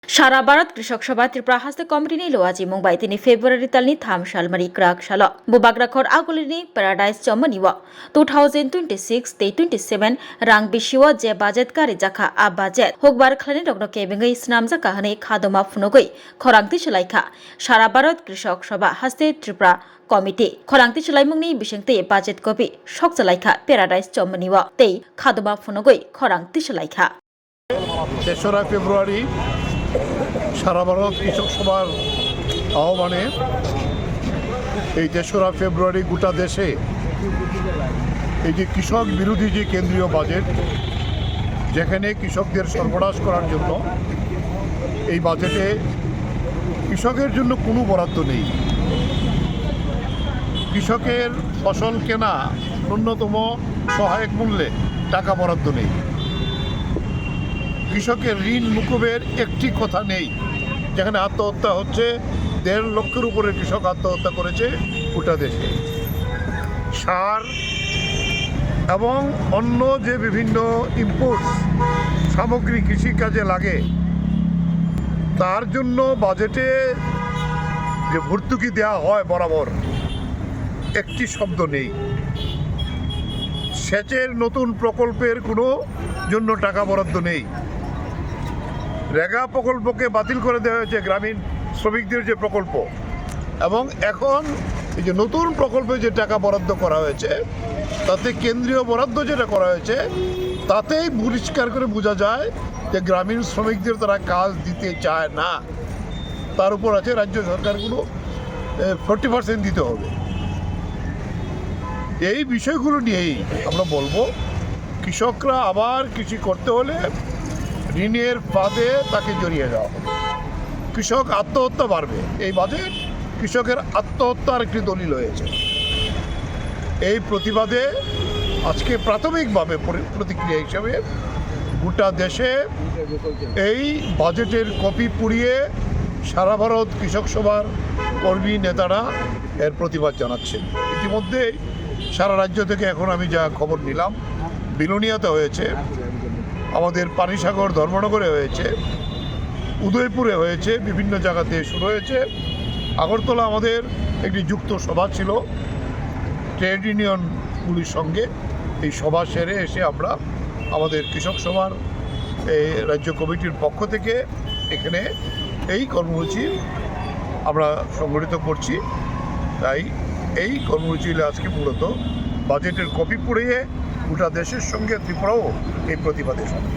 সারা ভারत कृषक सभा त्रिपुरा हास्ते कमिटिनि लोवाजी मुंबाई 3 फेब्रुवारि तालनि 3 सालमारि क्राक साल बुबाग्राखर आगुलिनि पेराडाइज चमनिव 2026 ते 27 रां बिशिव जे बाजेट कारी जाखा आ बाजेट हुकबार खलानि डॉक्टर केबिंगै स्नाम जाखा हनै खादमा फुनुगै खरांति सलायखा सारा भारत कृषक सभा हास्ते त्रिपुरा कमिटी खरांति सलायमुंनि बिसिंते बाजेट कपि शक सलायखा पेराडाइज चमनिव ते खादमा फुनुगै खरांति सलायखा 3রা ফেব্রুয়ারি সারা ভারত কৃষক সভার আহ্বানে এই 3রা ফেব্রুয়ারি গোটা দেশে এই যে কৃষক বিরোধী যে কেন্দ্রীয় বাজেট যেখানে কৃষকদের সর্বনাশ করার জন্য এই বাজেটে কৃষকের জন্য কোনো বরাদ্দ নেই। কৃষকের ফসল কেনা ন্যূনতম সহায়ক মূল্যে টাকা বরাদ্দ নেই। কৃষকের ঋণ মুকুবের একটি কথা নেই। যেখানে আত্মহত্যা হচ্ছে 1.5 লক্ষের উপরে কৃষক আত্মহত্যা করেছে গোটা দেশে। সার এবং অন্য যে বিভিন্ন ইনপুটস সামগ্রী কৃষিকাজে লাগে তার জন্য বাজেটে যে ভর্তুকি দেওয়া হয় বরাবর একটি শব্দ নেই। সেচের নতুন প্রকল্পের কোনো জন্য টাকা বরাদ্দ নেই। রেগা প্রকল্পকে বাতিল করে দেওয়া হয়েছে, গ্রামীণ শ্রমিকদের যে প্রকল্প, এবং এখন এই যে নতুন প্রকল্পে যে টাকা বরাদ্দ করা হয়েছে তাতে কেন্দ্রীয় বরাদ্দ যেটা করা হয়েছে তাতেই পরিষ্কার করে বোঝা যায় যে গ্রামীণ শ্রমিকদের তারা কাজ দিতে চায় না। তার উপর আছে রাজ্য সরকারগুলো 40% দিতে হবে। এই বিষয়গুলো নিয়েই আমরা বলবো কৃষকরা আবার কৃষি করতে হলে ঋণের ফাঁদে তাকে জড়িয়ে যাওয়া হবে। কৃষক আত্মহত্যা বাড়বে। এই বাজেট কৃষকের আত্মহত্যার একটি দলিল হয়েছে। এই প্রতিবাদে আজকে প্রাথমিকভাবে প্রতিক্রিয়া হিসেবে গোটা দেশে এই বাজেটের কপি পুড়িয়ে সারা ভারত কৃষক সভার কর্মী নেতারা এর প্রতিবাদ জানাচ্ছেন। ইতিমধ্যেই সারা রাজ্য থেকে এখন আমি যা খবর নিলাম, বিলোনিয়াতে হয়েছে, আমাদের পানিসাগর ধর্মনগরে হয়েছে, উদয়পুরে হয়েছে, বিভিন্ন জায়গাতে শুরু হয়েছে। আগরতলা আমাদের একটি যুক্ত সভা ছিল ট্রেড ইউনিয়নগুলির সঙ্গে। এই সভা সেরে এসে আমরা আমাদের কৃষক সভার এই রাজ্য কমিটির পক্ষ থেকে এখানে এই কর্মসূচি আমরা সংগঠিত করছি। তাই এই কর্মসূচি আজকে মূলত বাজেটের কপি পুড়িয়ে গোটা দেশের সঙ্গে ত্রিপুরাও এই প্রতিবাদের সঙ্গে।